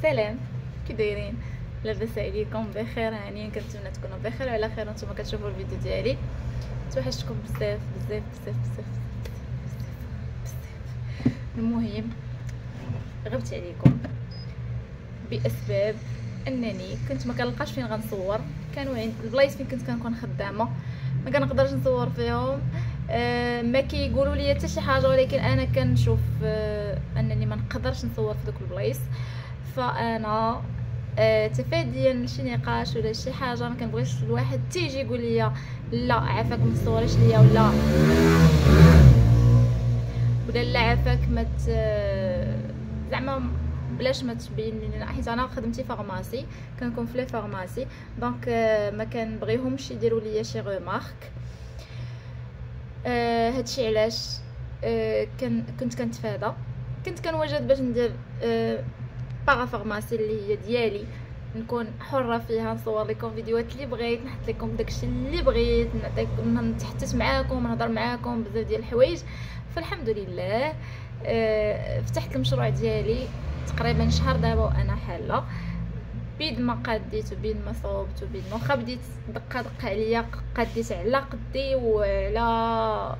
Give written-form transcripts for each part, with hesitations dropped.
سلام، كي دايرين؟ لاباس عليكم؟ بخير؟ هانيين، كنتمنى تكونوا بخير وعلى خير وانتم كتشوفوا الفيديو ديالي. توحشتكم بزاف بزاف بزاف بزاف بزاف. المهم غبت عليكم باسباب انني كنت ما كنلقاش فين غنصور. كانوا عند البلايص فين كنت كنكون خدامه ما كنقدرش نصور فيهم. ما كيقولوا لي حتى شي حاجه، ولكن انا كنشوف انني ما نقدرش نصور في دوك البلايص. فانا تفاديا لشي نقاش ولا شي حاجه ما كنبغيش الواحد تيجي يقول لي لا عافاك ما تصوريش ليا ولا لا عافاك ما زعما بلاش ما تبين لي، حيت انا خدمتي فارماسي كنكون في لي فارماسي دونك ما كنبغيهمش يديروا لي شي غومارك. هادشي علاش كنت كنتفادى، كنت كنوجد باش ندير باغا فارماسي اللي هي ديالي، نكون حره فيها، نصور لكم فيديوهات اللي بغيت، نحط لكم داكشي اللي بغيت، نتحدث معاكم، نهضر معاكم بزاف ديال الحوايج. فالحمد لله فتحت المشروع ديالي تقريبا شهر دابا وانا حاله، بيد ما قديت وبيد ما صوبت وبيد ما واخا بديت دقه عليا، قديت على قدي وعلى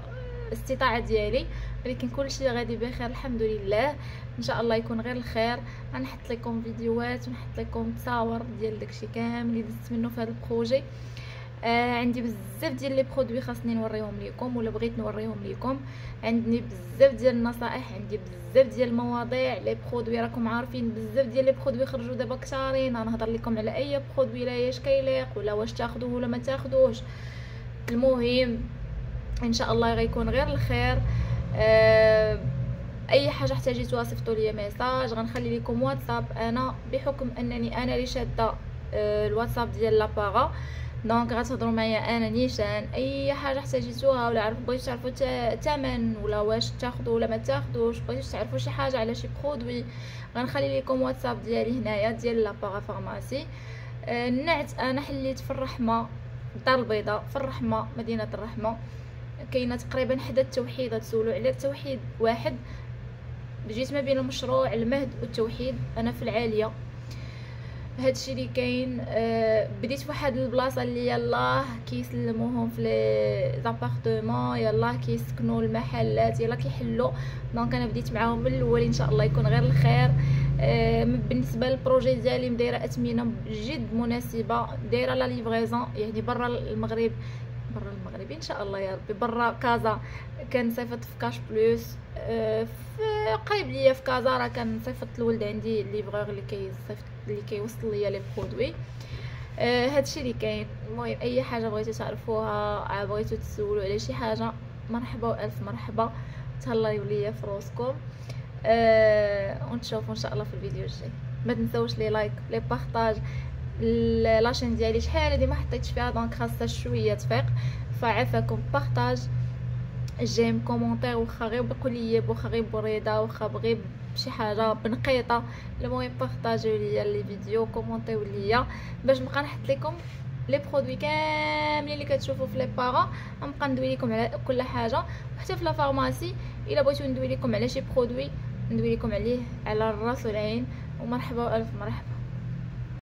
الاستطاعه ديالي، ولكن كلشي غادي بخير الحمد لله. ان شاء الله يكون غير الخير. غنحط لكم فيديوهات ونحط لكم تصاور ديال داكشي كامل اللي دزت منه في هذا البروجي. عندي بزاف ديال لي برودوي خاصني نوريهم لكم ولا بغيت نوريهم لكم. عندي بزاف ديال النصائح، عندي بزاف ديال المواضيع. لي برودوي راكم عارفين بزاف ديال لي برودوي خرجوا دابا كثارين، غنهضر لكم على اي برودوي لا اش كيليق ولا واش تاخذوه ولا ما تاخذوش. المهم ان شاء الله غيكون غير الخير. اي حاجه احتاجيتوها صيفطوا لي ميساج، غنخلي لكم واتساب. انا بحكم انني انا اللي شاده الواتساب ديال لاباغا، دونك غتهضروا معايا انا نيشان. اي حاجه احتاجيتوها ولا بغيتو تعرفوا الثمن ولا واش تاخذوا ولا ما تاخذوش، بغيتو تعرفوا شي حاجه على شي برودوي، غنخلي لكم واتساب ديالي هنايا ديال لاباغا فارماسي. النعت انا حليت في الرحمه، الدار البيضاء في الرحمه، مدينه الرحمه. كاينه تقريبا حدا التوحيد، تسولوا على التوحيد واحد. جيت ما بين المشروع المهد والتوحيد، انا في العاليه. هادشي اللي كاين. بديت فواحد البلاصه اللي يلاه كيسلموهم في لي زابارتمون، يلاه كيسكنوا المحلات، يلاه كيحلوا. دونك انا بديت معاهم من الاول، ان شاء الله يكون غير الخير. بالنسبه للبروجي ديالي مدايره اثمنه جد مناسبه، دايره لا ليفريزون يعني برا المغرب ان شاء الله يا ربي، برا كازا كنصيفط في كاش بلوس، في قريب ليا في كازا راه كنصيفط الولد عندي الليفرور اللي كيوصل ليا لي برودوي. هادشي اللي كاين. المهم اي حاجه بغيتو تعرفوها، بغيتو تسولوا على شي حاجه، مرحبا والف مرحبا، تهلاو ليا في روسكم. ونشوفوا ان شاء الله في الفيديو الجاي. ما تنساوش لي لايك لي بارطاج. لاشين ديالي شحال هادي ما حطيتش فيها، دونك خاصها شويه تفيق، فعافاكم بارطاج جيم كومونتير، واخا غير بقليب واخا غير بريده واخا بغير بشي حاجه بنقيطه. المهم بارطاجيو ليا لي فيديو، كومونتيو ليا باش نبقى نحط لكم لي برودوي كاملين اللي كتشوفوا في لي بارا. غنبقى ندوي لكم على كل حاجه، وحتى في لا فارماسي الا بغيتو ندوي لكم على شي برودوي ندوي لكم عليه على الراس والعين. ومرحبا والف مرحبا.